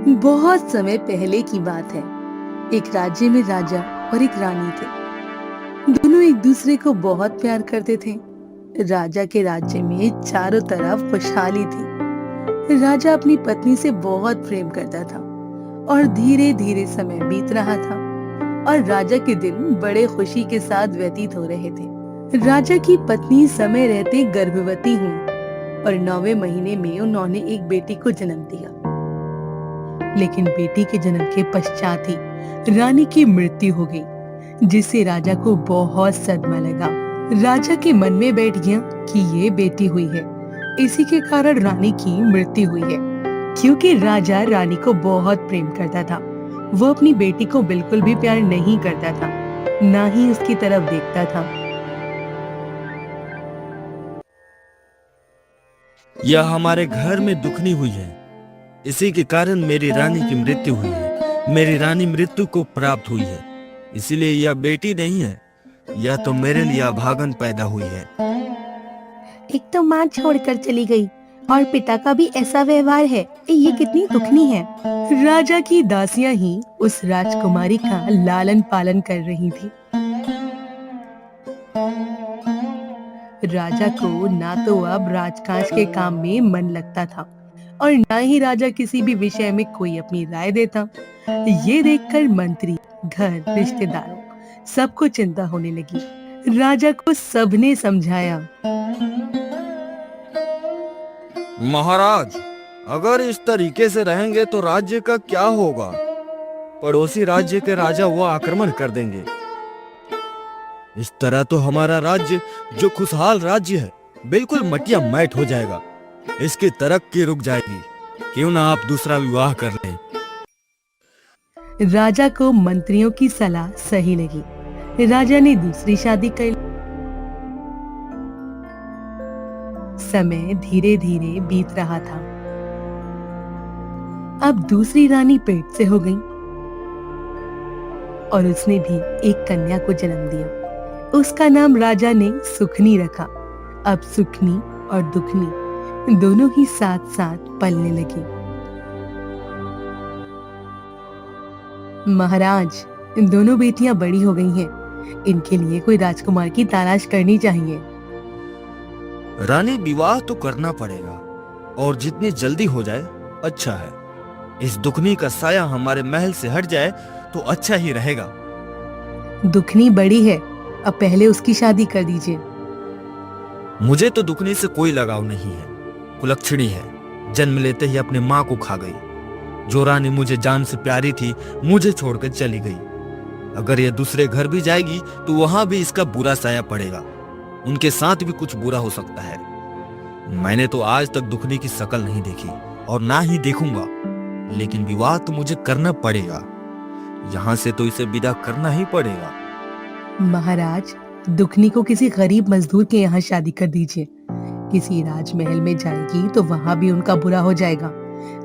बहुत समय पहले की बात है। एक राज्य में राजा और एक रानी थे। दोनों एक दूसरे को बहुत प्यार करते थे। राजा के राज्य में चारों तरफ खुशहाली थी। राजा अपनी पत्नी से बहुत प्रेम करता था और धीरे धीरे समय बीत रहा था और राजा के दिन बड़े खुशी के साथ व्यतीत हो रहे थे। राजा की पत्नी समय रहते गर्भवती हुई और 9वें महीने में उन्होंने एक बेटी को जन्म दिया। लेकिन बेटी के जन्म के पश्चात ही रानी की मृत्यु हो गई, जिससे राजा को बहुत सदमा लगा। राजा के मन में बैठ गया कि ये बेटी हुई है, इसी के कारण रानी की मृत्यु हुई है। क्योंकि राजा रानी को बहुत प्रेम करता था, वो अपनी बेटी को बिल्कुल भी प्यार नहीं करता था, ना ही उसकी तरफ देखता था। यह हमारे घर में दुखनी हुई है, इसी के कारण मेरी रानी की मृत्यु हुई है। मेरी रानी मृत्यु को प्राप्त हुई है, इसीलिए यह बेटी नहीं है, यह तो मेरे लिए अभागन पैदा हुई है। एक तो माँ छोड़कर चली गई और पिता का भी ऐसा व्यवहार है, ये कितनी दुखनी है। राजा की दासियां ही उस राजकुमारी का लालन पालन कर रही थी। राजा को ना तो अब राजकाज के काम में मन लगता था और ना ही राजा किसी भी विषय में कोई अपनी राय देता। ये देखकर मंत्री, घर, रिश्तेदारों सबको चिंता होने लगी। राजा को सबने समझाया। महाराज, अगर इस तरीके से रहेंगे तो राज्य का क्या होगा? पड़ोसी राज्य के राजा वो आक्रमण कर देंगे। इस तरह तो हमारा राज्य, जो खुशहाल राज्य है, बिल्कुल मटिया मैट हो जाएगा। इसकी तरक्की रुक जाएगी। क्यों ना आप दूसरा विवाह कर लें? राजा को मंत्रियों की सलाह सही लगी। राजा ने दूसरी शादी कर ली। समय धीरे धीरे बीत रहा था। अब दूसरी रानी पेट से हो गई और उसने भी एक कन्या को जन्म दिया। उसका नाम राजा ने सुखनी रखा। अब सुखनी और दुखनी दोनों ही साथ साथ पलने लगी। महाराज, दोनों बेटियां बड़ी हो गई हैं। इनके लिए कोई राजकुमार की तलाश करनी चाहिए। रानी, विवाह तो करना पड़ेगा और जितनी जल्दी हो जाए अच्छा है। इस दुखनी का साया हमारे महल से हट जाए तो अच्छा ही रहेगा। दुखनी बड़ी है, अब पहले उसकी शादी कर दीजिए। मुझे तो दुखनी से कोई लगाव नहीं है। कुलक्षणी है, जन्म लेते ही अपने माँ को खा गई। जो रानी मुझे जान से प्यारी थी, मुझे छोड़कर चली गई। अगर यह दूसरे घर भी जाएगी तो वहां भी इसका बुरा साया पड़ेगा। उनके साथ भी कुछ बुरा हो सकता है। मैंने तो आज तक दुखनी की शक्ल नहीं देखी और ना ही देखूंगा, लेकिन विवाह तो मुझे करना पड़ेगा। यहाँ से तो इसे विदा करना ही पड़ेगा। महाराज, दुखनी को किसी गरीब मजदूर के यहाँ शादी कर दीजिए। किसी राजमहल में जाएगी तो वहां भी उनका बुरा हो जाएगा,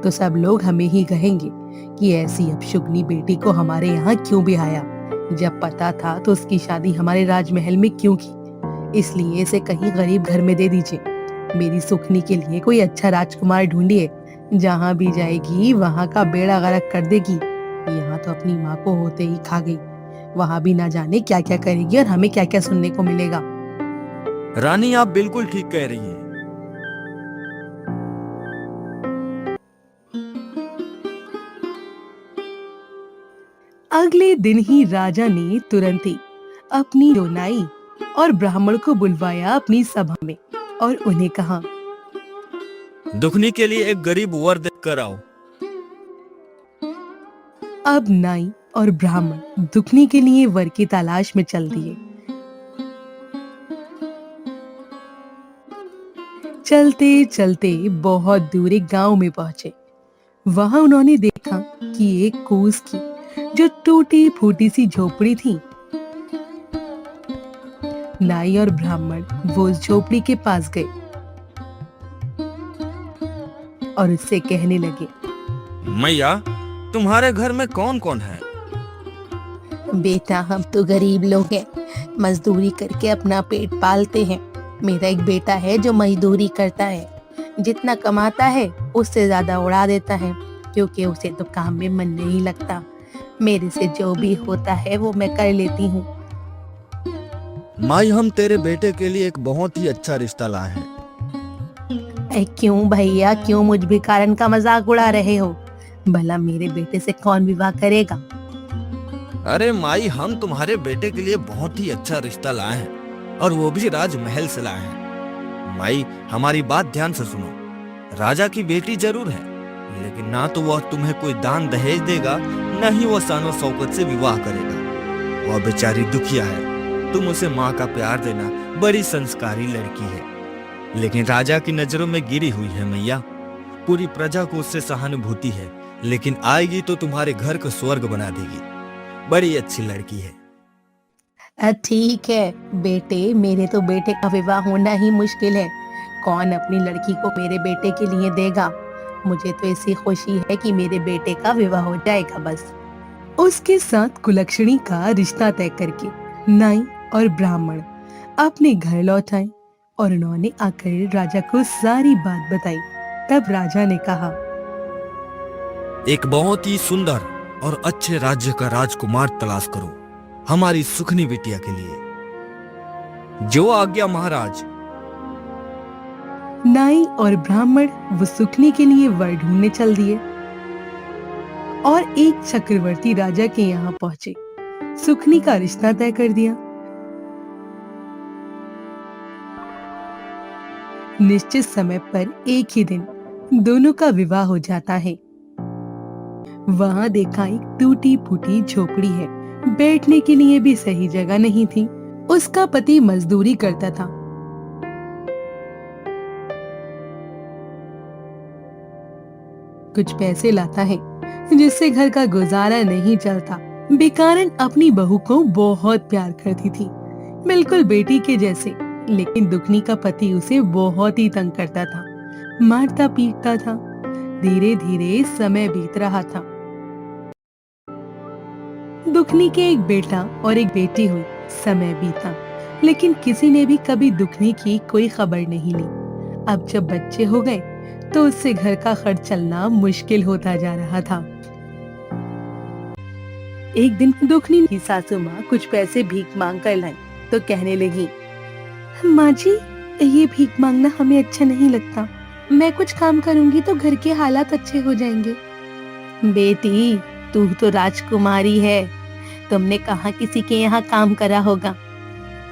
तो सब लोग हमें ही कहेंगे कि ऐसी अपशुगनी बेटी को हमारे यहाँ क्यों बिहाया। जब पता था तो उसकी शादी हमारे राजमहल में क्यों की। इसलिए इसे कहीं गरीब घर में दे दीजिए। मेरी सुखनी के लिए कोई अच्छा राजकुमार ढूंढिए। जहाँ भी जाएगी वहां का बेड़ा गर्क कर देगी। यहाँ तो अपनी माँ को होते ही खा गई, वहां भी ना जाने क्या क्या करेगी और हमें क्या क्या सुनने को मिलेगा। रानी, आप बिल्कुल ठीक कह रही हैं। अगले दिन ही राजा ने तुरंत ही अपनी जोनाई और ब्राह्मण को बुलवाया अपनी सभा में और उन्हें कहा, दुखनी के लिए एक गरीब वर देकर आओ। अब नाई और ब्राह्मण दुखनी के लिए वर की तलाश में चल दिए। चलते चलते बहुत दूर एक गांव में पहुंचे। वहां उन्होंने देखा कि एक कूस की जो टूटी फूटी सी झोपड़ी थी। नाई और ब्राह्मण वो उस झोपड़ी के पास गए और उससे कहने लगे, मैया, तुम्हारे घर में कौन कौन है? बेटा, हम तो गरीब लोग हैं, मजदूरी करके अपना पेट पालते हैं। मेरा एक बेटा है जो मजदूरी करता है, जितना कमाता है उससे ज्यादा उड़ा देता है। क्योंकि उसे तो काम में मन नहीं लगता। मेरे से जो भी होता है वो मैं कर लेती हूँ। माई, हम तेरे बेटे के लिए एक बहुत ही अच्छा रिश्ता लाए हैं। क्यों भैया, क्यों मुझ भिखारन का मजाक उड़ा रहे हो? भला मेरे बेटे से कौन विवाह करेगा? अरे माई, हम तुम्हारे बेटे के लिए बहुत ही अच्छा रिश्ता लाए हैं, और वो भी राजमहल से लाए हैं। माई, हमारी बात ध्यान से सुनो। राजा की बेटी जरूर है, लेकिन ना तो वह तुम्हें कोई दान दहेज देगा, न ही वो शानो शौकत से विवाह करेगा। वह बेचारी दुखिया है। तुम उसे माँ का प्यार देना। बड़ी संस्कारी लड़की है, लेकिन राजा की नजरों में गिरी हुई है मैया। पूरी प्रजा को उससे सहानुभूति है, लेकिन आएगी तो तुम्हारे घर को स्वर्ग बना देगी। बड़ी अच्छी लड़की है। ठीक है बेटे, मेरे तो बेटे का विवाह होना ही मुश्किल है। कौन अपनी लड़की को मेरे बेटे के लिए देगा? मुझे तो ऐसी खुशी है कि मेरे बेटे का विवाह हो जाएगा बस। उसके साथ कुलक्षणी का रिश्ता तय करके नाई और ब्राह्मण अपने घर लौट आए और उन्होंने आकर राजा को सारी बात बताई। तब राजा ने कहा, एक बहुत ही सुंदर और अच्छे राज्य का राजकुमार तलाश करो हमारी सुखनी बिटिया के लिए। जो आज्ञा महाराज। नाई और ब्राह्मण वो सुखनी के लिए वर ढूंढने चल दिए और एक चक्रवर्ती राजा के यहाँ पहुंचे। सुखनी का रिश्ता तय कर दिया। निश्चित समय पर एक ही दिन दोनों का विवाह हो जाता है। वहां देखा एक टूटी फूटी झोपड़ी है। बैठने के लिए भी सही जगह नहीं थी। उसका पति मजदूरी करता था। कुछ पैसे लाता है जिससे घर का गुजारा नहीं चलता। बेकारन अपनी बहू को बहुत प्यार करती थी, बिल्कुल बेटी के जैसे। लेकिन दुखनी का पति उसे बहुत ही तंग करता था, मारता पीटता था। धीरे धीरे समय बीत रहा था। दुखनी के एक बेटा और एक बेटी हुई। समय बीता, लेकिन किसी ने भी कभी दुखनी की कोई खबर नहीं ली। अब जब बच्चे हो गए तो उससे घर का खर्च चलना मुश्किल होता जा रहा था। एक दिन दुखनी की सासू माँ कुछ पैसे भीख मांग कर लाई तो कहने लगी, माँ जी, ये भीख मांगना हमें अच्छा नहीं लगता। मैं कुछ काम करूंगी तो घर के हालात अच्छे हो जाएंगे। बेटी, तू तो राजकुमारी है, तुमने कहाँ किसी के यहाँ काम करा होगा?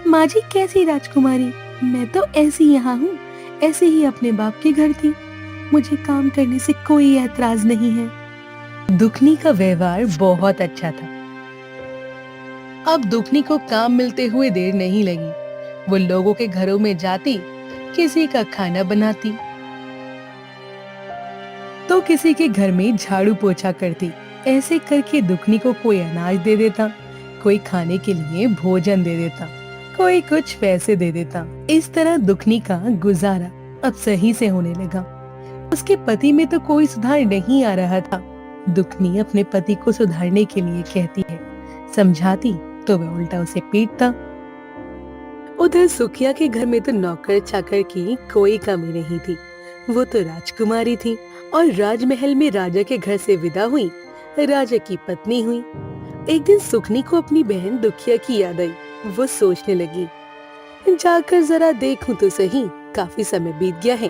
माँ जी, कैसी राजकुमारी? मैं तो ऐसी यहाँ हूँ, ऐसे ही अपने बाप के घर थी। मुझे काम करने से कोई ऐतराज नहीं है। दुखनी का व्यवहार बहुत अच्छा था। अब दुखनी को काम मिलते हुए देर नहीं लगी। वो लोगों के घरों में जाती, किसी का खाना बनाती तो किसी के घर में झाड़ू पोछा करती। ऐसे करके दुखनी को कोई अनाज दे देता, कोई खाने के लिए भोजन दे देता, कोई कुछ पैसे दे देता। इस तरह दुखनी का गुजारा अब सही से होने लगा। उसके पति में तो कोई सुधार नहीं आ रहा था। दुखनी अपने पति को सुधारने के लिए कहती है, समझाती तो वह उल्टा उसे पीटता। उधर सुखिया के घर में तो नौकर चाकर की कोई कमी नहीं थी। वो तो राजकुमारी थी और राजमहल में राजा के घर से विदा हुई राजा की पत्नी हुई। एक दिन सुखनी को अपनी बहन दुखिया की याद आई। वो सोचने लगी, जाकर जरा देखूं तो सही, काफी समय बीत गया है।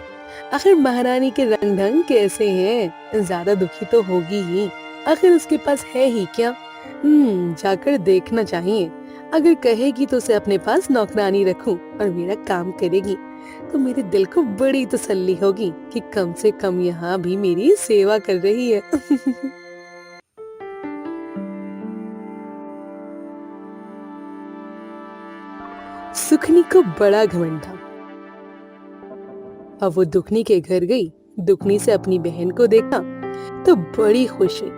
आखिर महारानी के रंग ढंग कैसे हैं? ज्यादा दुखी तो होगी ही, आखिर उसके पास है ही क्या? जाकर देखना चाहिए। अगर कहेगी तो उसे अपने पास नौकरानी रखूं और मेरा काम करेगी तो मेरे दिल को बड़ी तसल्ली होगी कि कम से कम यहाँ भी मेरी सेवा कर रही है। सुखनी को बड़ा घमंड था। अब वो दुखनी के घर गई। दुखनी से अपनी बहन को देखा तो बड़ी खुश हुई।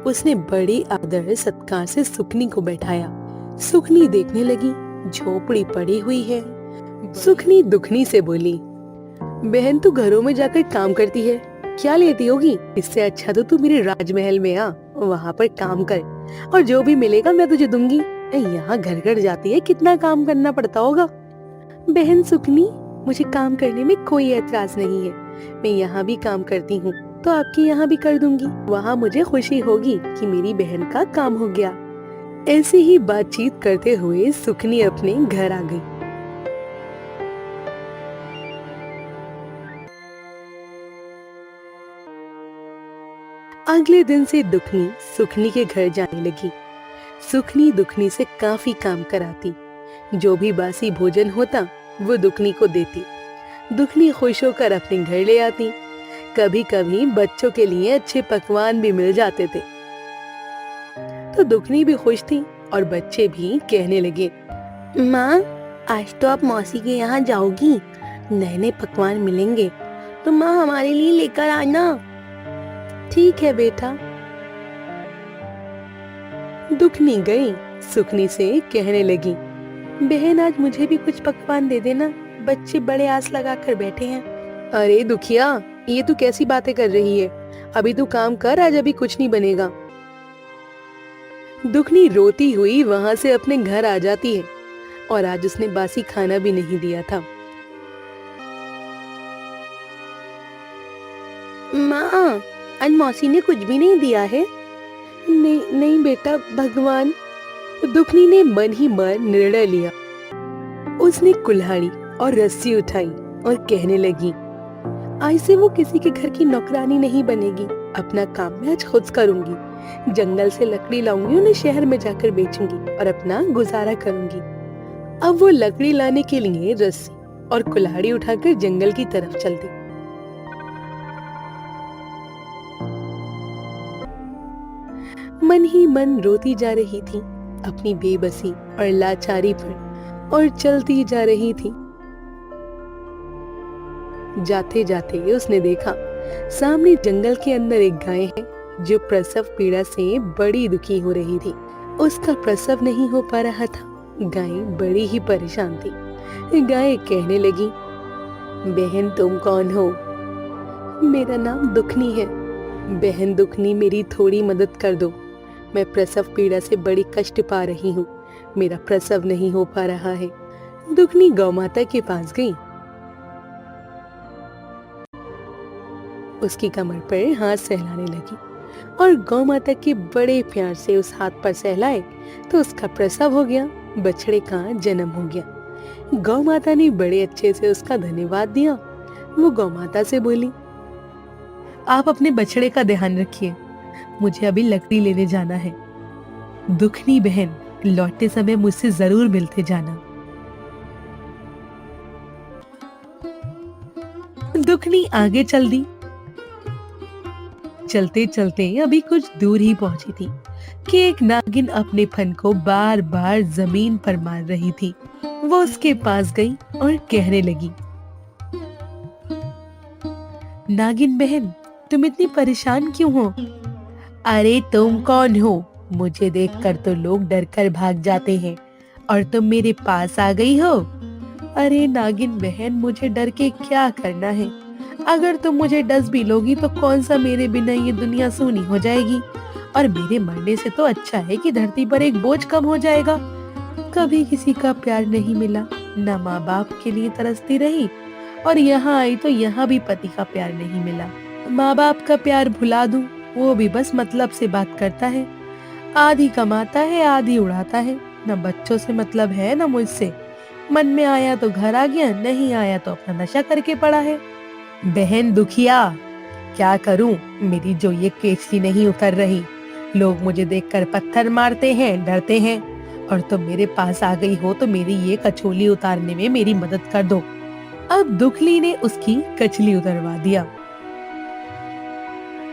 उसने बड़ी आदर सत्कार से सुखनी को बैठाया। सुखनी देखने लगी, झोपड़ी पड़ी हुई है। सुखनी दुखनी से बोली, बहन तू घरों में जाकर काम करती है, क्या लेती होगी? इससे अच्छा तो तू मेरे राजमहल में आ, वहाँ पर काम कर और जो भी मिलेगा मैं तुझे दूंगी। यहाँ घर घर जाती है, कितना काम करना पड़ता होगा। बहन सुखनी, मुझे काम करने में कोई ऐतराज नहीं है। मैं यहाँ भी काम करती हूँ, तो आपके यहाँ भी कर दूंगी। वहाँ मुझे खुशी होगी कि मेरी बहन का काम हो गया। ऐसे ही बातचीत करते हुए सुखनी अपने घर आ गई। अगले दिन से दुखनी सुखनी के घर जाने लगी। सुखनी दुखनी से काफी काम कराती। जो भी बासी भोजन होता वो दुखनी को देती। दुखनी खुश होकर अपने घर ले आती। कभी कभी बच्चों के लिए अच्छे पकवान भी मिल जाते थे, तो दुखनी भी खुश थी और बच्चे भी कहने लगे, माँ आज तो आप मौसी के यहाँ जाओगी, नए नए पकवान मिलेंगे, तो माँ हमारे लिए लेकर आना। ठीक है बेटा। दुखनी गई, सुखनी से कहने लगी, बहन आज मुझे भी कुछ पकवान दे देना, बच्चे बड़े आस लगा कर बैठे हैं। अरे दुखिया, ये तू कैसी बातें कर रही है? अभी तू काम कर, आज अभी कुछ नहीं बनेगा। दुखनी रोती हुई वहां से अपने घर आ जाती है और आज उसने बासी खाना भी नहीं दिया था। माँ आज मौसी ने कुछ भी नहीं दिया है। नहीं नहीं बेटा, भगवान। दुखनी ने मन ही मन निर्णय लिया। उसने कुल्हाड़ी और रस्सी उठाई और कहने लगी, आज से वो किसी के घर की नौकरानी नहीं बनेगी, अपना काम मैं आज खुद करूंगी। जंगल से लकड़ी लाऊंगी, उन्हें शहर में जाकर बेचूंगी और अपना गुजारा करूंगी। अब वो लकड़ी लाने के लिए रस्सी और कुल्हाड़ी उठाकर जंगल की तरफ चल दी। मन ही मन रोती जा रही थी अपनी बेबसी और लाचारी पर और चलती जा रही थी। जाते जाते उसने देखा सामने जंगल के अंदर एक गाय है जो प्रसव पीड़ा से बड़ी दुखी हो रही थी। उसका प्रसव नहीं हो पा रहा था। गाय बड़ी ही परेशान थी। गाय कहने लगी, बहन तुम कौन हो? मेरा नाम दुखनी है। बहन दुखनी, मेरी थोड़ी मदद कर दो। मैं प्रसव पीड़ा से बड़ी कष्ट पा रही हूँ, मेरा प्रसव नहीं हो पा रहा है। दुखनी गौ माता के पास गई, उसकी कमर पर हाथ सहलाने लगी और गौ माता के बड़े प्यार से उस हाथ पर सहलाए तो उसका प्रसव हो गया, बछड़े का जन्म हो गया। गौ माता ने बड़े अच्छे से उसका धन्यवाद दिया। वो गौ माता से बोली, आप अपने बछड़े का ध्यान रखिए, मुझे अभी लकड़ी लेने जाना है। दुखनी बहन, लौटते समय मुझसे जरूर मिलते जाना। दुखनी आगे चल दी। चलते चलते अभी कुछ दूर ही पहुंची थी कि एक नागिन अपने फन को बार बार जमीन पर मार रही थी। वो उसके पास गई और कहने लगी, नागिन बहन तुम इतनी परेशान क्यों हो? अरे तुम कौन हो? मुझे देखकर तो लोग डर कर भाग जाते हैं और तुम मेरे पास आ गई हो। अरे नागिन बहन, मुझे डर के क्या करना है? अगर तुम मुझे डस भी लोगी तो कौन सा मेरे बिना ये दुनिया सूनी हो जाएगी, और मेरे मरने से तो अच्छा है कि धरती पर एक बोझ कम हो जाएगा। कभी किसी का प्यार नहीं मिला, ना माँ बाप के लिए तरसती रही, और यहाँ आई तो यहाँ भी पति का प्यार नहीं मिला। माँ बाप का प्यार भुला दूं, वो भी बस मतलब से बात करता है, आधी कमाता है आधी उड़ाता है। न बच्चों से मतलब है न मुझसे। मन में आया तो घर आ गया, नहीं आया तो अपना नशा करके पड़ा है। बहन दुखिया, क्या करूं, मेरी जो ये केचली नहीं उतर रही। लोग मुझे देखकर पत्थर मारते हैं, डरते हैं, और तुम मेरे पास आ गई हो तो मेरी ये कचौली उतारने में मेरी मदद कर दो। अब दुखली ने उसकी कचली उतरवा दिया।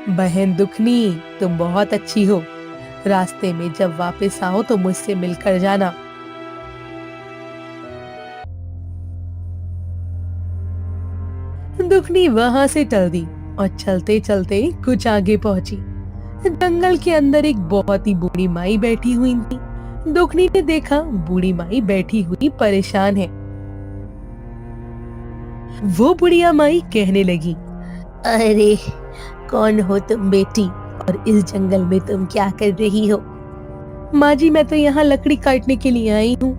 बहन दुखनी, तुम बहुत अच्छी हो। रास्ते में जब वापस आओ तो मुझसे मिलकर जाना। दुखनी वहां से टल दी और चलते चलते कुछ आगे पहुंची। जंगल के अंदर एक बहुत ही बूढ़ी माई बैठी हुई थी। दुखनी ने देखा बूढ़ी माई बैठी हुई परेशान है। वो बुढ़िया माई कहने लगी, अरे कौन हो तुम बेटी, और इस जंगल में तुम क्या कर रही हो? माँ जी, मैं तो यहाँ लकड़ी काटने के लिए आई हूँ,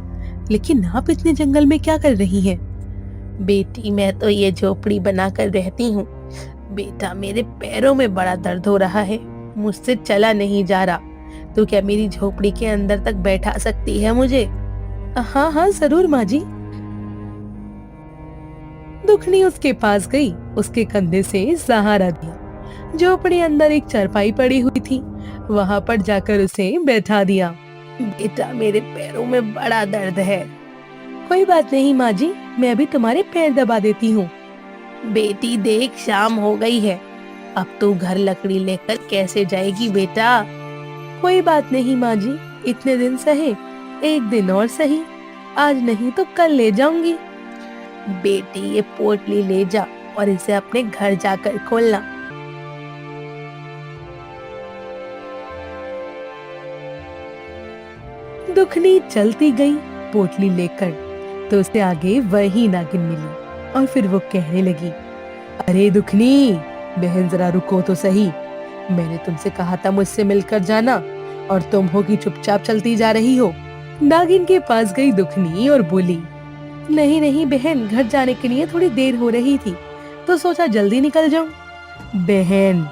लेकिन आप इतने जंगल में क्या कर रही हैं? बेटी, मैं तो ये झोपड़ी बनाकर रहती हूँ। बेटा मेरे पैरों में बड़ा दर्द हो रहा है, मुझसे चला नहीं जा रहा। तो क्या मेरी झोपड़ी के अंदर तक बैठा सकती है मुझे? हाँ हाँ जरूर माँ जी। दुखनी उसके पास गई, उसके कंधे से सहारा दिया। झोपड़ी अंदर एक चारपाई पड़ी हुई थी, वहां पर जाकर उसे बैठा दिया। बेटा मेरे पैरों में बड़ा दर्द है। कोई बात नहीं माँ जी, मैं अभी तुम्हारे पैर दबा देती हूँ। बेटी देख, शाम हो गई है, अब तू घर लकड़ी लेकर कैसे जाएगी बेटा? कोई बात नहीं माँ जी, इतने दिन सहे, एक दिन और सही, आज नहीं तो कल ले जाऊंगी। बेटी ये पोटली ले जा और इसे अपने घर जाकर खोलना। दुखनी चलती गई पोटली लेकर, तो उससे आगे वही नागिन मिली और फिर वो कहने लगी, अरे दुखनी बहन जरा रुको तो सही, मैंने तुमसे कहा था मुझसे मिलकर जाना और तुम हो कि चुपचाप चलती जा रही हो। नागिन के पास गई दुखनी और बोली, नहीं नहीं बहन, घर जाने के लिए थोड़ी देर हो रही थी तो सोचा जल्दी निकल जाऊं। बहन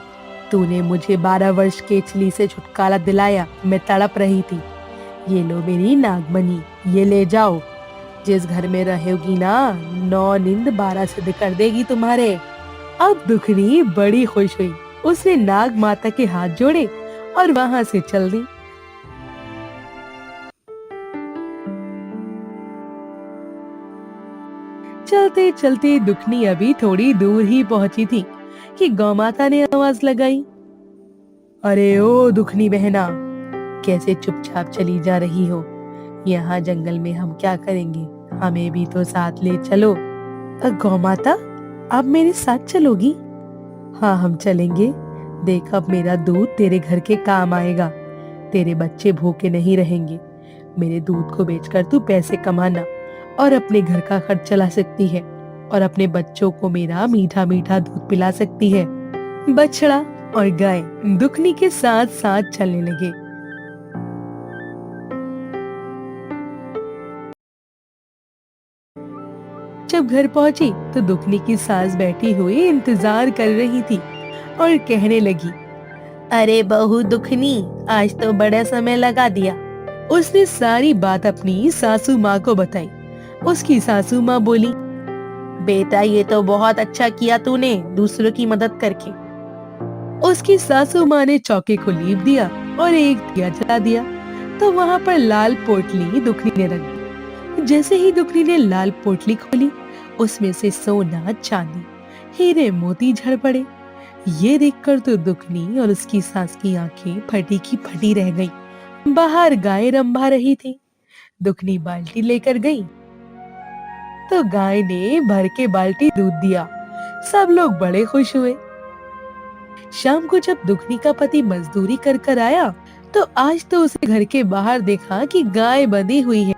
तूने मुझे 12 वर्ष के छिली से छुटकारा दिलाया, मैं तड़प रही थी। ये लो मेरी नागमणि, ये ले जाओ, जिस घर में रहेगी ना 9 नींद 12 सिद्ध कर देगी तुम्हारे। अब दुखनी बड़ी खुश हुई, उसने नाग माता के हाथ जोड़े और वहां से चल दी। चलते चलते दुखनी अभी थोड़ी दूर ही पहुंची थी कि गौ माता ने आवाज लगाई, अरे ओ दुखनी बहना, कैसे चुपचाप चली जा रही हो? यहाँ जंगल में हम क्या करेंगे, हमें भी तो साथ ले चलो। गौ माता आप मेरे साथ चलोगी? हाँ हम चलेंगे, देख अब मेरा दूध तेरे घर के काम आएगा, तेरे बच्चे भूखे नहीं रहेंगे। मेरे दूध को बेचकर तू पैसे कमाना और अपने घर का खर्च चला सकती है और अपने बच्चों को मेरा मीठा मीठा दूध पिला सकती है। बछड़ा और गाय दुखनी के साथ साथ चलने लगे। जब घर पहुंची तो दुखनी की सास बैठी हुई इंतजार कर रही थी और कहने लगी, अरे बहू दुखनी, आज तो बड़ा समय लगा दिया। उसने सारी बात अपनी सासू माँ को बताई। उसकी सासू माँ बोली, बेटा ये तो बहुत अच्छा किया तूने दूसरों की मदद करके। उसकी सासू माँ ने चौके को लीप दिया और एक दिया जला दिया, तो वहाँ पर लाल पोटली दुखनी ने रख दी। जैसे ही दुखनी ने लाल पोटली खोली, उसमें से सोना चांदी हीरे मोती झड़ पड़े। ये देखकर तो दुखनी और उसकी सास की आंखें फटी की फटी रह गईं। बाहर गाय रंभा रही थी। दुखनी बाल्टी लेकर गई तो गाय ने भर के बाल्टी दूध दिया। सब लोग बड़े खुश हुए। शाम को जब दुखनी का पति मजदूरी कर कर आया तो आज तो उसे घर के बाहर देखा कि गाय बंधी हुई है।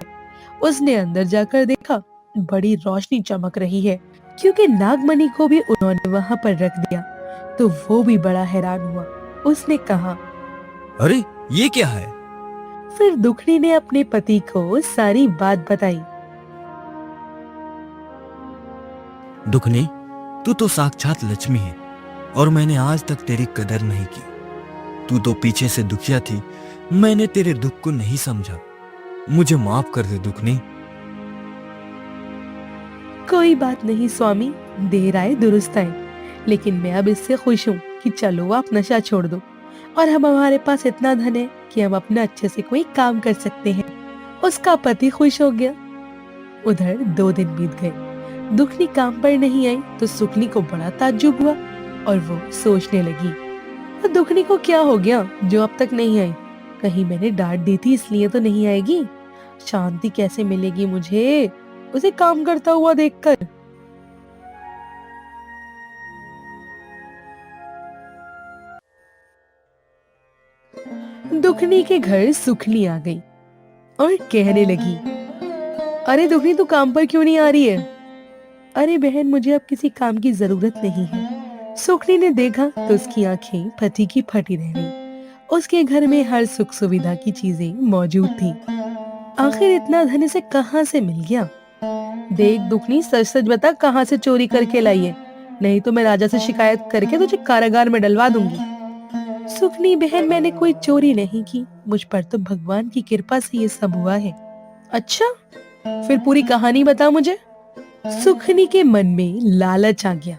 उसने अंदर जाकर देखा, बड़ी रोशनी चमक रही है, क्योंकि नागमणि को भी उन्होंने वहां पर रख दिया। तो वो भी बड़ा हैरान हुआ। उसने कहा, अरे ये क्या है? फिर दुखनी ने अपने पति को सारी बात बताई। दुखनी, तू तो साक्षात लक्ष्मी है और मैंने आज तक तेरी कदर नहीं की। तू तो पीछे से दुखिया थी, मैंने तेरे दुख को नहीं समझा, मुझे माफ कर दे दुखनी। कोई बात नहीं स्वामी, देर आए दुरुस्त आए, लेकिन मैं अब इससे खुश हूँ कि चलो आप नशा छोड़ दो और हम हमारे पास इतना धन है कि हम अपना अच्छे से कोई काम कर सकते हैं। उसका पति खुश हो गया। उधर 2 दिन बीत गए, दुखनी काम पर नहीं आई तो सुखनी को बड़ा ताज्जुब हुआ और वो सोचने लगी, दुखनी को क्या हो गया जो अब तक नहीं आई? कहीं मैंने डांट दी थी इसलिए तो नहीं आएगी? शांति कैसे मिलेगी मुझे उसे काम करता हुआ देखकर? दुखनी के घर सुखनी आ गई और कहने लगी, अरे दुखनी तू काम पर क्यों नहीं आ रही है? अरे बहन मुझे अब किसी काम की जरूरत नहीं है। सुखनी ने देखा तो उसकी आंखें फटी की फटी रह गईं। उसके घर में हर सुख सुविधा की चीजें मौजूद थी। आखिर इतना धन इसे कहाँ से मिल गया? देख दुखनी, सच सच बता, कहाँ से चोरी करके लाई है? नहीं तो मैं राजा से शिकायत करके तुझे कारागार में डलवा दूंगी। सुखनी बहन, मैंने कोई चोरी नहीं की, मुझ पर तो भगवान की कृपा से ये सब हुआ है। अच्छा, फिर पूरी कहानी बता मुझे। सुखनी के मन में लालच आ गया।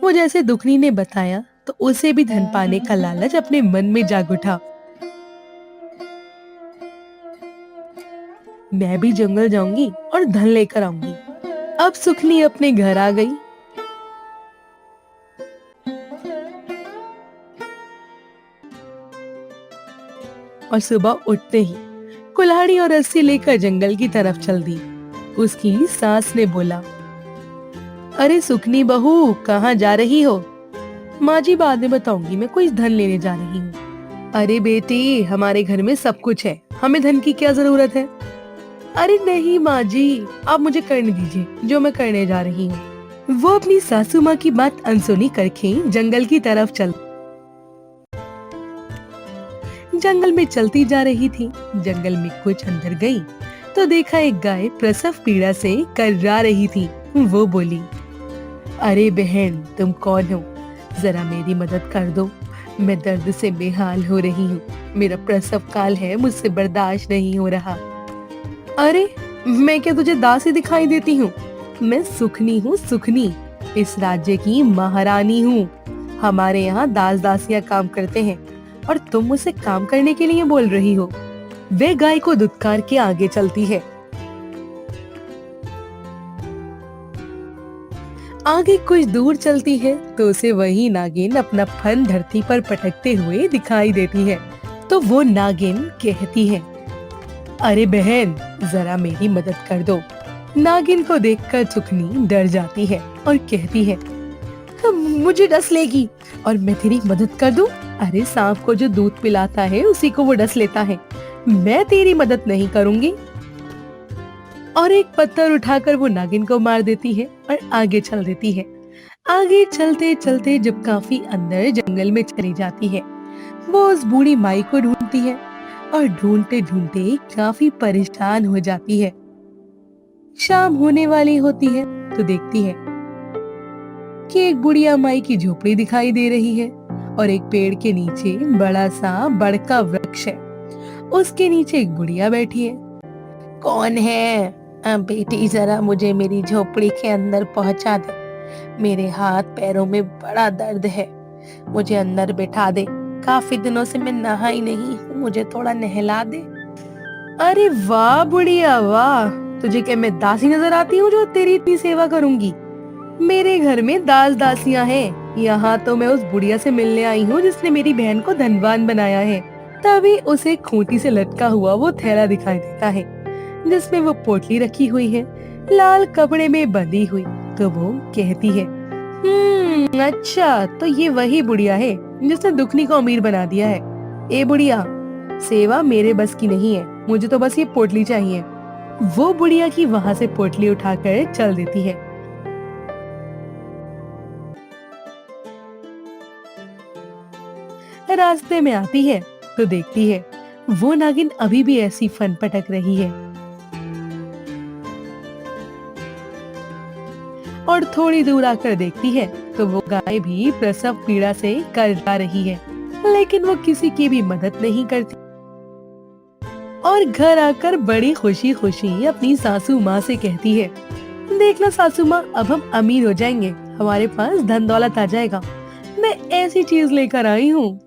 वो जैसे दुखनी ने बताया तो उसे भी धन पाने का लालच अपने मन में जाग उठा। मैं भी जंगल जाऊंगी और धन लेकर आऊंगी। अब सुखनी अपने घर आ गई। और सुबह उठते ही कुल्हाड़ी और रस्सी लेकर जंगल की तरफ चल दी। उसकी सास ने बोला, अरे सुखनी बहू, कहाँ जा रही हो? माँ जी, बाद में बताऊंगी, मैं कोई धन लेने जा रही हूँ। अरे बेटी, हमारे घर में सब कुछ है, हमें धन की क्या जरूरत है? अरे नहीं माँ जी, आप मुझे करने दीजिए जो मैं करने जा रही हूँ। वो अपनी सासू माँ की बात अनसुनी करके जंगल की तरफ चल जंगल में चलती जा रही थी। जंगल में कुछ अंदर गई तो देखा एक गाय प्रसव पीड़ा से कर्रा रही थी। वो बोली, अरे बहन, तुम कौन हो? जरा मेरी मदद कर दो, मैं दर्द से बेहाल हो रही हूँ। मेरा प्रसव काल है, मुझसे बर्दाश्त नहीं हो रहा। अरे मैं क्या तुझे दासी दिखाई देती हूँ? मैं सुखनी हूँ, सुखनी, इस राज्य की महारानी हूँ। हमारे यहाँ दास दासियाँ काम करते हैं और तुम मुझसे काम करने के लिए बोल रही हो। वे गाय को दुत्कार के आगे चलती है। आगे कुछ दूर चलती है तो उसे वही नागिन अपना फन धरती पर पटकते हुए दिखाई देती है। तो वो नागिन कहती है, अरे बहन, जरा मेरी मदद कर दो। नागिन को देखकर सुखनी डर जाती है और कहती है, मुझे डस लेगी और मैं तेरी मदद कर दूं? अरे सांप को जो दूध पिलाता है उसी को वो डस लेता है, मैं तेरी मदद नहीं करूंगी। और एक पत्थर उठाकर वो नागिन को मार देती है और आगे चल देती है। आगे चलते चलते जब काफी अंदर जंगल में चली जाती है, वो उस बूढ़ी माई को ढूंढती है और ढूंढते ढूंढते काफी परेशान हो जाती है। शाम होने वाली होती है तो देखती है कि एक बुढ़िया माई की झोपड़ी दिखाई दे रही है और एक पेड़ के नीचे बड़ा सा बड़का वृक्ष है। उसके नीचे एक बुढ़िया बैठी है। कौन है? बेटी, जरा मुझे मेरी झोपड़ी के अंदर पहुंचा दे। मेरे हाथ पैरों में बड़ा दर्द है, मुझे अंदर बैठा दे। काफी दिनों से मैं नहाई नहीं हूँ, मुझे थोड़ा नहला दे। अरे वाह बुढ़िया, वाह! तुझे क्या मैं दासी नजर आती हूँ जो तेरी इतनी सेवा करूंगी? मेरे घर में दास दासियां हैं। यहाँ तो मैं उस बुढ़िया से मिलने आई हूँ जिसने मेरी बहन को धनवान बनाया है। तभी उसे खूंटी से लटका हुआ वो थैला दिखाई देता है जिसमें वो पोटली रखी हुई है, लाल कपड़े में बंधी हुई। तो वो कहती है, अच्छा, तो ये वही बुढ़िया है जिसने दुखनी को अमीर बना दिया है। ए बुढ़िया, सेवा मेरे बस की नहीं है, मुझे तो बस ये पोटली चाहिए। वो बुढ़िया की वहाँ से पोटली उठाकर चल देती है। रास्ते में आती है तो देखती है वो नागिन अभी भी ऐसी फन पटक रही है और थोड़ी दूर आकर देखती है तो वो गाय भी प्रसव पीड़ा से कर्रा रही है, लेकिन वो किसी की भी मदद नहीं करती और घर आकर बड़ी खुशी खुशी अपनी सासू माँ से कहती है, देखना सासू माँ, अब हम अमीर हो जाएंगे, हमारे पास धन दौलत आ जाएगा। मैं ऐसी चीज लेकर आई हूँ।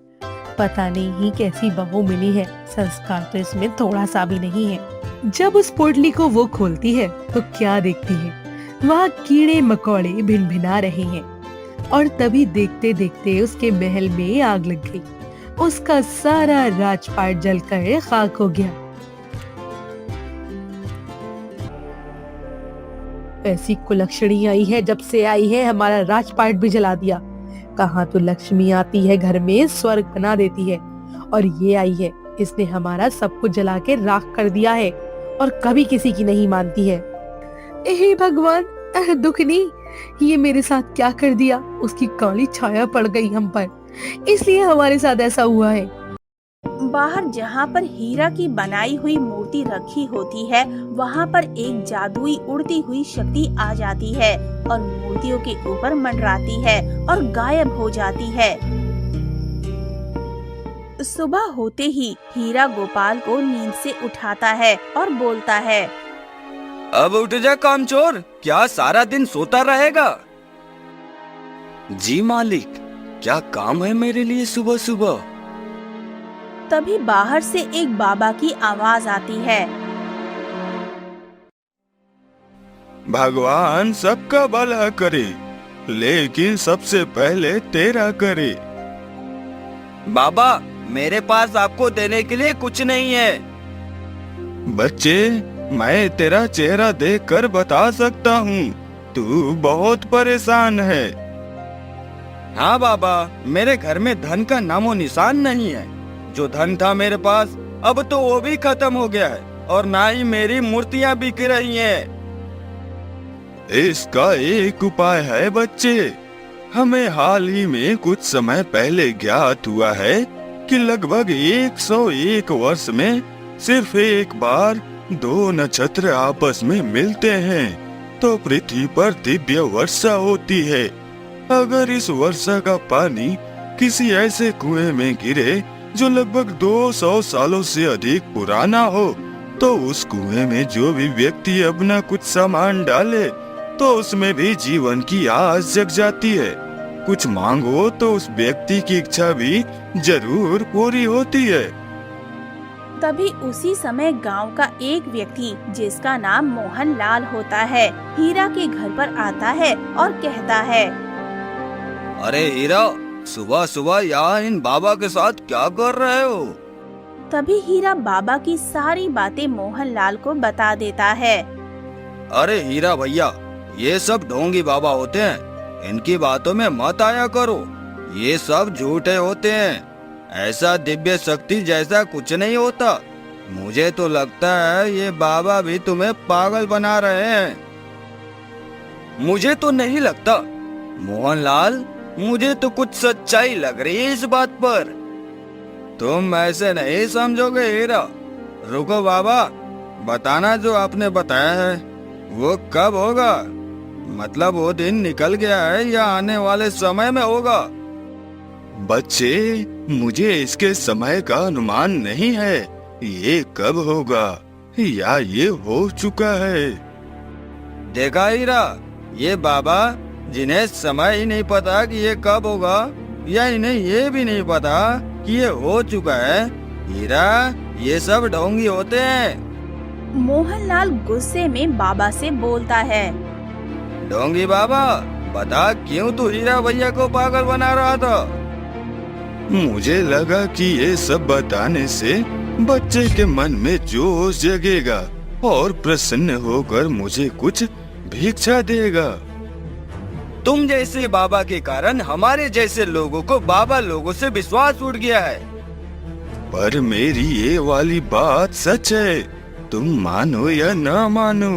पता नहीं कैसी बहू मिली है, संस्कार तो इसमें थोड़ा सा भी नहीं है। जब उस पोटली को वो खोलती है तो क्या देखती है, वहाँ कीड़े मकोड़े भिनभिना रहे हैं और तभी देखते देखते उसके महल में आग लग गई। उसका सारा राजपाट जलकर खाक हो गया। ऐसी कुलक्षणी आई है, जब से आई है हमारा राजपाट भी जला दिया। कहाँ तो लक्ष्मी आती है घर में, स्वर्ग बना देती है, और ये आई है, इसने हमारा सब कुछ जला के राख कर दिया है और कभी किसी की नहीं मानती है। हे भगवान, दुखनी, ये मेरे साथ क्या कर दिया? उसकी काली छाया पड़ गई हम पर, इसलिए हमारे साथ ऐसा हुआ है। बाहर जहाँ पर हीरा की बनाई हुई मूर्ति रखी होती है, वहाँ पर एक जादुई उड़ती हुई शक्ति आ जाती है और मूर्तियों के ऊपर मंडराती है और गायब हो जाती है। सुबह होते ही हीरा गोपाल को नींद से उठाता है और बोलता है, अब उठ जा कामचोर, क्या सारा दिन सोता रहेगा? जी मालिक, क्या काम है मेरे लिए सुबह सुबह? तभी बाहर से एक बाबा की आवाज आती है। भगवान सबका भला करे, लेकिन सबसे पहले तेरा करे। बाबा, मेरे पास आपको देने के लिए कुछ नहीं है। बच्चे, मैं तेरा चेहरा देखकर बता सकता हूँ, तू बहुत परेशान है। हाँ बाबा, मेरे घर में धन का नामो निशान नहीं है। जो धन था मेरे पास, अब तो वो भी खत्म हो गया है और ना ही मेरी मूर्तियाँ बिक रही हैं। इसका एक उपाय है बच्चे। हमें हाल ही में कुछ समय पहले ज्ञात हुआ है कि लगभग 101 वर्ष में सिर्फ एक बार 2 नक्षत्र आपस में मिलते हैं तो पृथ्वी पर दिव्य वर्षा होती है। अगर इस वर्षा का पानी किसी ऐसे कुएं में गिरे जो लगभग 200 सालों से अधिक पुराना हो, तो उस कुएं में जो भी व्यक्ति अपना कुछ सामान डाले तो उसमें भी जीवन की आस जग जाती है। कुछ मांगो तो उस व्यक्ति की इच्छा भी जरूर पूरी होती है। तभी उसी समय गांव का एक व्यक्ति, जिसका नाम मोहन लाल होता है, हीरा के घर पर आता है और कहता है, अरे हीरा, सुबह सुबह यहाँ इन बाबा के साथ क्या कर रहे हो? तभी हीरा बाबा की सारी बातें मोहन लाल को बता देता है। अरे हीरा भैया, ये सब ढोंगी बाबा होते हैं, इनकी बातों में मत आया करो। ये सब झूठे होते हैं। ऐसा दिव्य शक्ति जैसा कुछ नहीं होता। मुझे तो लगता है ये बाबा भी तुम्हें पागल बना रहे हैं। मुझे तो नहीं लगता मोहनलाल, मुझे तो कुछ सच्चाई लग रही है इस बात पर। तुम ऐसे नहीं समझोगे हीरा। रुको बाबा, बताना जो आपने बताया है वो कब होगा? मतलब वो दिन निकल गया है या आने वाले समय में होगा? बच्चे, मुझे इसके समय का अनुमान नहीं है ये कब होगा या ये हो चुका है। देखा हीरा, ये बाबा जिन्हें समय ही नहीं पता कि ये कब होगा, या इन्हें ये भी नहीं पता कि ये हो चुका है। हीरा, ये सब ढोंगी होते हैं। मोहनलाल गुस्से में बाबा से बोलता है, ढोंगी बाबा, बता क्यों तू हीरा भैया को पागल बना रहा था? मुझे लगा कि ये सब बताने से बच्चे के मन में जोश जगेगा और प्रसन्न होकर मुझे कुछ भिक्षा देगा। तुम जैसे बाबा के कारण हमारे जैसे लोगों को बाबा लोगों से विश्वास उठ गया है। पर मेरी ये वाली बात सच है, तुम मानो या ना मानो।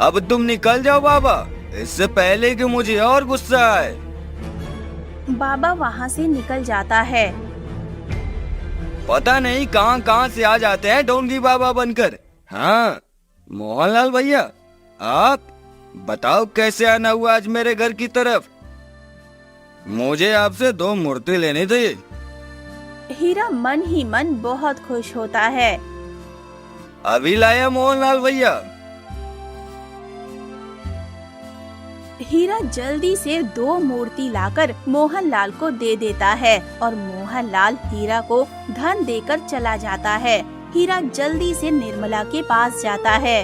अब तुम निकल जाओ बाबा, इससे पहले कि मुझे और गुस्सा आए। बाबा वहाँ से निकल जाता है। पता नहीं कहाँ कहाँ से आ जाते हैं ढोंगी बाबा बनकर। हाँ मोहनलाल भैया, आप बताओ कैसे आना हुआ आज मेरे घर की तरफ? मुझे आपसे 2 मूर्ति लेनी थी। हीरा मन ही मन बहुत खुश होता है। अभी लाया मोहनलाल भैया। हीरा जल्दी से 2 मूर्ति लाकर मोहनलाल को दे देता है और मोहनलाल हीरा को धन देकर चला जाता है। हीरा जल्दी से निर्मला के पास जाता है।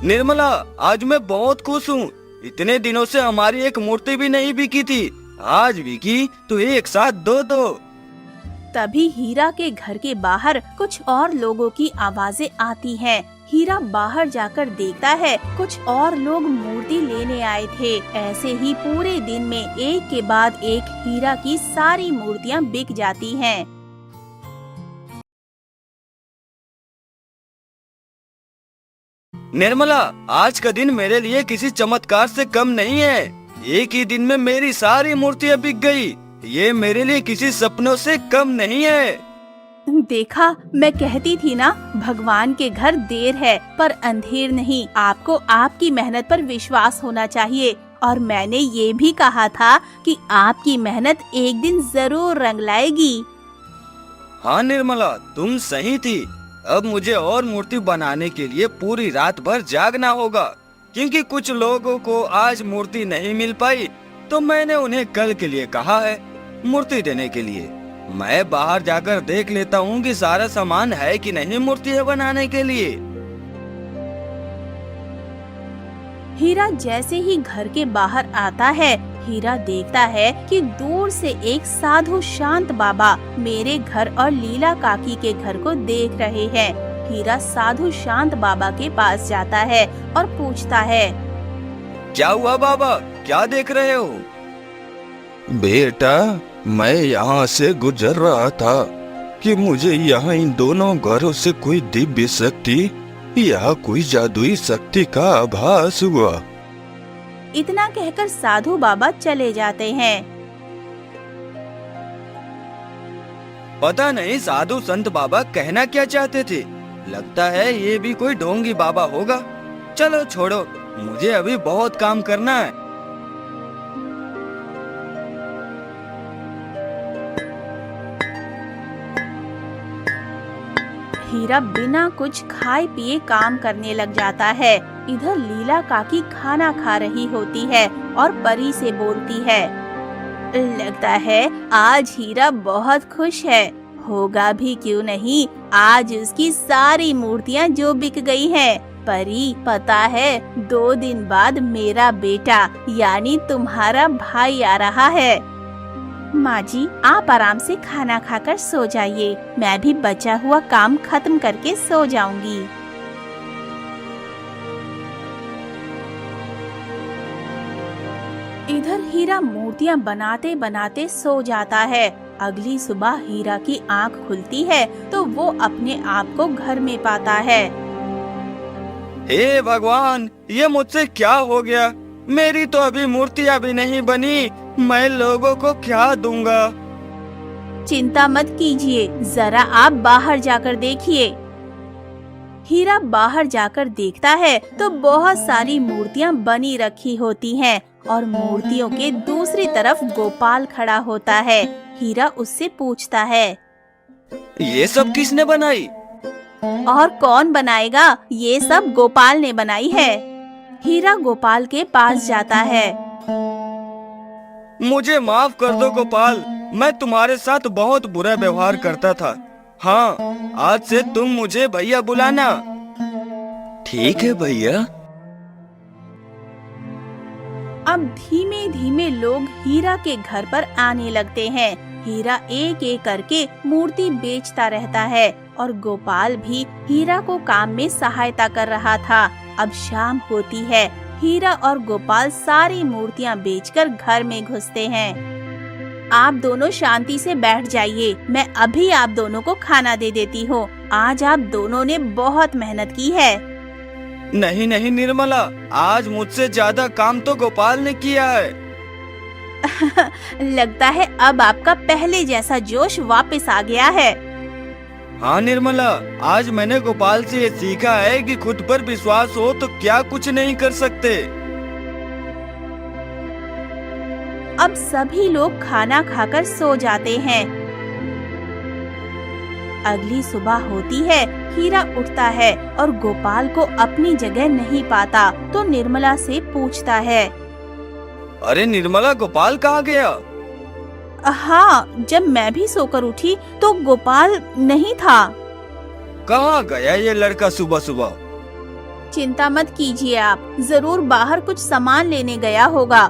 निर्मला, आज मैं बहुत खुश हूँ। इतने दिनों से हमारी एक मूर्ति भी नहीं बिकी थी, आज बिकी तो एक साथ 2। तभी हीरा के घर के बाहर कुछ और लोगों की आवाजें आती हैं। हीरा बाहर जाकर देखता है कुछ और लोग मूर्ति लेने आए थे। ऐसे ही पूरे दिन में एक के बाद एक हीरा की सारी मूर्तियां बिक जाती हैं। निर्मला, आज का दिन मेरे लिए किसी चमत्कार से कम नहीं है। एक ही दिन में मेरी सारी मूर्तियां बिक गई। ये मेरे लिए किसी सपनों से कम नहीं है। देखा, मैं कहती थी ना, भगवान के घर देर है पर अंधेर नहीं। आपको आपकी मेहनत पर विश्वास होना चाहिए। और मैंने ये भी कहा था कि आपकी मेहनत एक दिन जरूर रंग लाएगी। हाँ निर्मला, तुम सही थी। अब मुझे और मूर्ति बनाने के लिए पूरी रात भर जागना होगा, क्योंकि कुछ लोगों को आज मूर्ति नहीं मिल पाई, तो मैंने उन्हें कल के लिए कहा है मूर्ति देने के लिए। मैं बाहर जाकर देख लेता हूँ कि सारा सामान है कि नहीं मूर्तियाँ बनाने के लिए। हीरा जैसे ही घर के बाहर आता है, हीरा देखता है कि दूर से एक साधु शांत बाबा मेरे घर और लीला काकी के घर को देख रहे हैं। हीरा साधु शांत बाबा के पास जाता है और पूछता है, क्या हुआ बाबा, क्या देख रहे हो? बेटा, मैं यहाँ से गुजर रहा था कि मुझे यहाँ इन दोनों घरों से कोई दिव्य शक्ति या कोई जादुई शक्ति का आभास हुआ। इतना कहकर साधु बाबा चले जाते हैं। पता नहीं साधु संत बाबा कहना क्या चाहते थे। लगता है ये भी कोई ढोंगी बाबा होगा। चलो छोड़ो, मुझे अभी बहुत काम करना है। हीरा बिना कुछ खाए पिए काम करने लग जाता है। इधर लीला काकी खाना खा रही होती है और परी से बोलती है, लगता है आज हीरा बहुत खुश है। होगा भी क्यों नहीं, आज उसकी सारी मूर्तियाँ जो बिक गई हैं। परी, पता है 2 दिन बाद मेरा बेटा यानी तुम्हारा भाई आ रहा है। माँ जी, आप आराम से खाना खाकर सो जाइए। मैं भी बचा हुआ काम खत्म करके सो जाऊंगी। इधर हीरा मूर्तियाँ बनाते बनाते सो जाता है। अगली सुबह हीरा की आंख खुलती है तो वो अपने आप को घर में पाता है। हे भगवान, ये मुझसे क्या हो गया? मेरी तो अभी मूर्तियाँ भी नहीं बनी, मैं लोगों को क्या दूंगा? चिंता मत कीजिए, जरा आप बाहर जाकर देखिए। हीरा बाहर जाकर देखता है तो बहुत सारी मूर्तियाँ बनी रखी होती हैं और मूर्तियों के दूसरी तरफ गोपाल खड़ा होता है। हीरा उससे पूछता है, ये सब किसने बनाई? और कौन बनाएगा, ये सब गोपाल ने बनाई है। हीरा गोपाल के पास जाता है। मुझे माफ कर दो गोपाल, मैं तुम्हारे साथ बहुत बुरा व्यवहार करता था। हाँ, आज से तुम मुझे भैया बुलाना। ठीक है भैया। अब धीमे धीमे लोग हीरा के घर पर आने लगते हैं। हीरा एक एक करके मूर्ति बेचता रहता है और गोपाल भी हीरा को काम में सहायता कर रहा था। अब शाम होती है। हीरा और गोपाल सारी मूर्तियाँ बेचकर घर में घुसते हैं। आप दोनों शांति से बैठ जाइए, मैं अभी आप दोनों को खाना दे देती हूँ। आज आप दोनों ने बहुत मेहनत की है। नहीं नहीं निर्मला, आज मुझसे ज्यादा काम तो गोपाल ने किया है। लगता है अब आपका पहले जैसा जोश वापस आ गया है। हाँ निर्मला, आज मैंने गोपाल से ये सीखा है कि खुद पर विश्वास हो तो क्या कुछ नहीं कर सकते। अब सभी लोग खाना खाकर सो जाते हैं। अगली सुबह होती है। हीरा उठता है और गोपाल को अपनी जगह नहीं पाता तो निर्मला से पूछता है, अरे निर्मला, गोपाल कहाँ गया? हाँ, जब मैं भी सोकर उठी तो गोपाल नहीं था। कहाँ गया ये लड़का सुबह सुबह? चिंता मत कीजिए आप, जरूर बाहर कुछ सामान लेने गया होगा।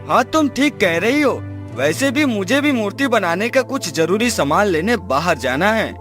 हाँ, तुम ठीक कह रही हो। वैसे भी मुझे भी मूर्ति बनाने का कुछ जरूरी सामान लेने बाहर जाना है।